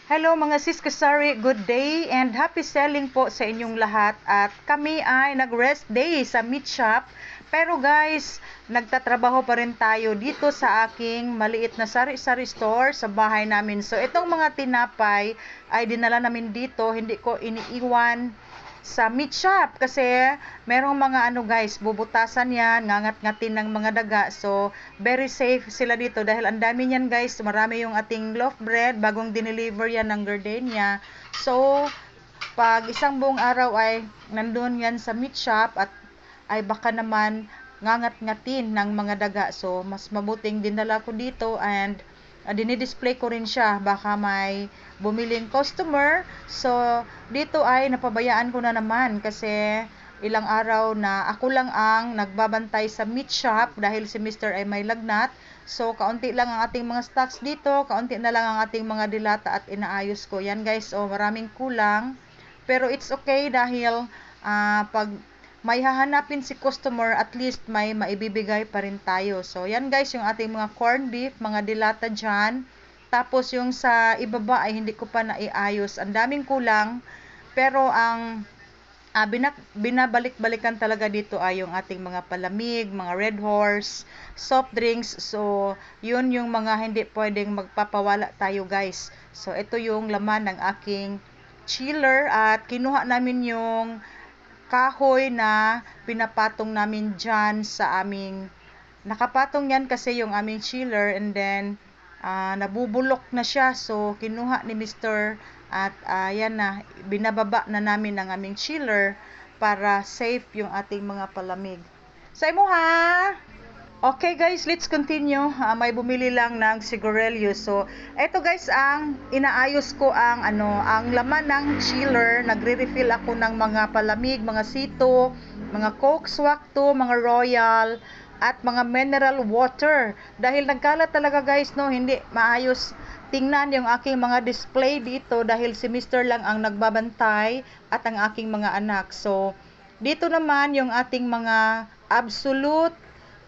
Hello mga sis kasari, good day and happy selling po sa inyong lahat. At kami ay nag-rest day sa meat shop. Pero guys, nagtatrabaho pa rin tayo dito sa aking maliit na sari-sari store sa bahay namin. So itong mga tinapay ay dinala namin dito, hindi ko iniiwan sa meat shop kasi merong mga guys, bubutasan yan, ngangat-ngatin ng mga daga. So very safe sila dito dahil ang dami niyan guys, marami yung ating loaf bread, bagong dineliver yan ng gardenia. So pag isang buong araw ay nandun yan sa meat shop at ay baka naman ngangat-ngatin ng mga daga. So mas mabuting dinala ko dito and dinidisplay ko rin siya, baka may bumiling customer. So dito ay napabayaan ko na naman kasi ilang araw na ako lang ang nagbabantay sa meat shop dahil si Mr. ay may lagnat. So kaunti lang ang ating mga stocks dito, kaunti na lang ang ating mga dilata at inaayos ko yan guys. Maraming kulang pero it's okay dahil pag may hahanapin si customer, at least may maibibigay pa rin tayo. So, yan guys, yung ating mga corned beef, mga dilata dyan. Tapos, yung sa ibaba ay hindi ko pa naiayos. Ang daming kulang. Pero, ang binabalik-balikan talaga dito ay yung ating mga palamig, mga Red Horse, soft drinks. So, yun yung mga hindi pwedeng magpapawala tayo guys. So, ito yung laman ng aking chiller at kinuha namin yung kahoy na pinapatong namin dyan sa aming nakapatong yan kasi yung aming chiller and then nabubulok na siya, so kinuha ni Mr. at yan na, binababa na namin ang aming chiller para safe yung ating mga palamig. Sa imo ha! Okay guys, let's continue. May bumili lang ng sigurelyo. So, eto guys ang inaayos ko ang ang laman ng chiller. Nagre-refill ako ng mga palamig, mga sito, mga Coke Swak 2, mga Royal at mga mineral water. Dahil nagkalat talaga guys, no, hindi maayos tingnan yung aking mga display dito dahil si Mr. lang ang nagbabantay at ang aking mga anak. So, dito naman yung ating mga Absolute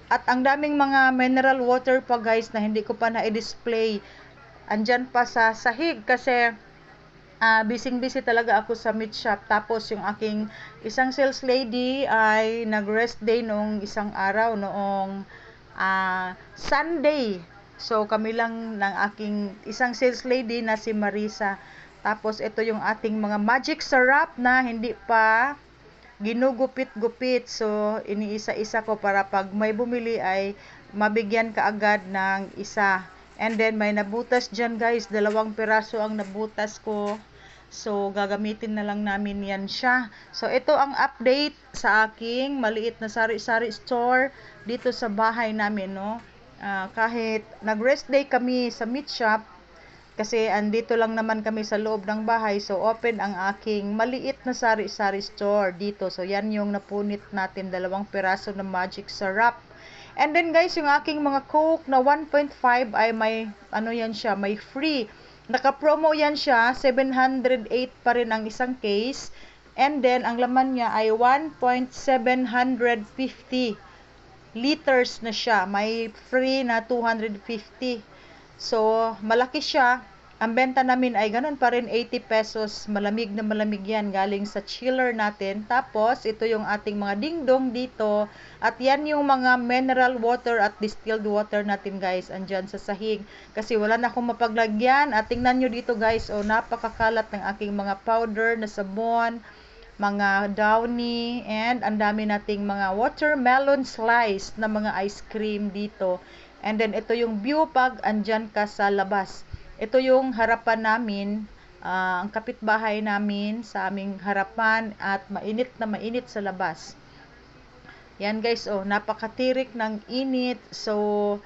at ang daming mga mineral water pa guys na hindi ko pa na-display. Andyan pa sa sahig kasi busy talaga ako sa meat shop. Tapos yung aking isang sales lady ay nag-rest day noong isang araw, noong Sunday. So kami lang ng aking isang sales lady na si Marisa. Tapos ito yung ating mga magic syrup na hindi pa ginugupit-gupit. So, iniisa-isa ko para pag may bumili ay mabigyan ka agad ng isa. And then, may nabutas dyan guys. 2 piraso ang nabutas ko. So, gagamitin na lang namin yan siya. So, ito ang update sa aking maliit na sari-sari store dito sa bahay namin, no? Kahit nag-rest day kami sa meat shop, kasi andito lang naman kami sa loob ng bahay. So, open ang aking maliit na sari-sari store dito. So, yan yung napunit natin. 2 piraso na magic syrup. And then, guys, yung aking mga Coke na 1.5 ay may, yan siya, may free. Naka-promo yan siya. 708 pa rin ang isang case. And then, ang laman niya ay 1.750 liters na siya. May free na 250. So, malaki siya. Ang benta namin ay ganun pa rin, 80 pesos. Malamig na malamig yan, galing sa chiller natin. Tapos, ito yung ating mga dingdong dito. At yan yung mga mineral water at distilled water natin guys, andyan sa sahig. Kasi wala na akong mapaglagyan. At tingnan nyo dito guys, napakakalat ng aking mga powder na sabon, mga downy, and ang dami nating mga watermelon slice na mga ice cream dito. And then, ito yung view pag andyan ka sa labas. Ito yung harapan namin, ang kapitbahay namin sa aming harapan at mainit na mainit sa labas. Yan guys, napakatirik ng init. So,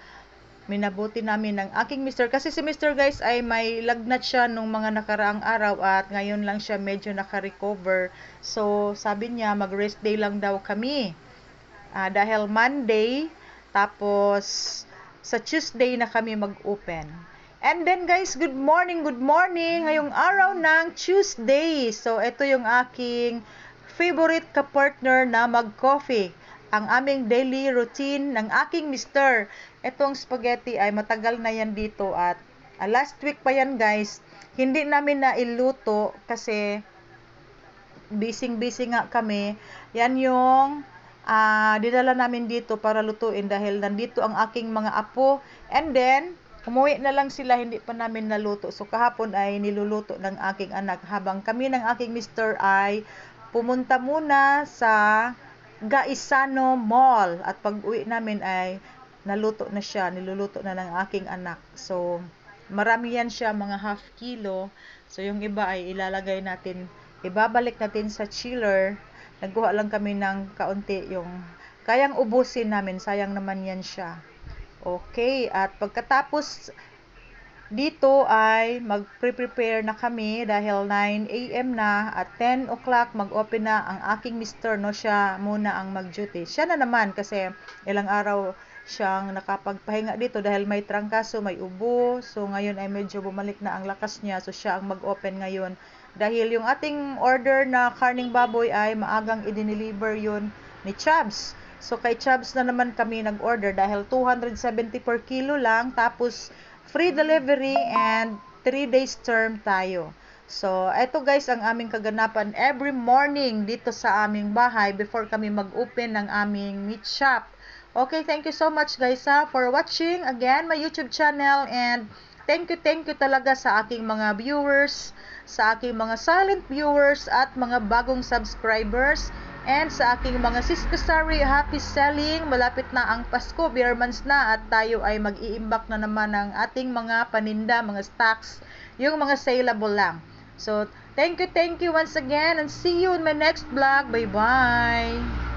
minabuti namin ng aking Mr. Kasi si Mr. guys ay may lagnat siya nung mga nakaraang araw at ngayon lang siya medyo naka-recover. So, sabi niya mag-rest day lang daw kami. Dahil Monday, tapos sa Tuesday na kami mag-open. And then guys, good morning, ngayong araw ng Tuesday. So, ito yung aking favorite ka-partner na mag-coffee. Ang aming daily routine ng aking Mr. Itong spaghetti ay matagal na yan dito at last week pa yan guys. hindi namin na iluto kasi busy nga kami. Yan yung dinala namin dito para lutuin dahil nandito ang aking mga apo. And then, umuwi na lang sila, hindi pa namin naluto. So, kahapon ay niluluto ng aking anak. Habang kami ng aking mister ay pumunta muna sa Gaisano Mall. At pag uwi namin ay naluto na siya, niluluto na ng aking anak. So, marami yan siya, mga half kilo. So, yung iba ay ilalagay natin, ibabalik natin sa chiller. Nagkuha lang kami ng kaunti yung kayang ubusin namin. Sayang naman yan siya. Okay, at pagkatapos dito ay mag-prepare na kami dahil 9 AM na at 10 o'clock mag-open na ang aking mister, no, siya muna ang mag-duty. Siya na naman kasi ilang araw siyang nakapagpahinga dito dahil may trangkaso, may ubo. So ngayon ay medyo bumalik na ang lakas niya. So siya ang mag-open ngayon. Dahil yung ating order na karning baboy ay maagang i-deliver yun ni Chubbs. So kay Chubbs na naman kami nag-order dahil 270 per kilo lang. Tapos free delivery and 3 days term tayo. So, eto guys ang aming kaganapan every morning dito sa aming bahay before kami mag-open ng aming meat shop. Okay, thank you so much guys for watching again my YouTube channel, and thank you talaga sa aking mga viewers, sa aking mga silent viewers at mga bagong subscribers, and sa aking mga siskasari. Happy selling, malapit na ang Pasko, beer months na, at tayo ay mag-iimbak na naman ng ating mga paninda, mga stocks, yung mga saleable lang. So, thank you once again, and see you in my next vlog. Bye bye.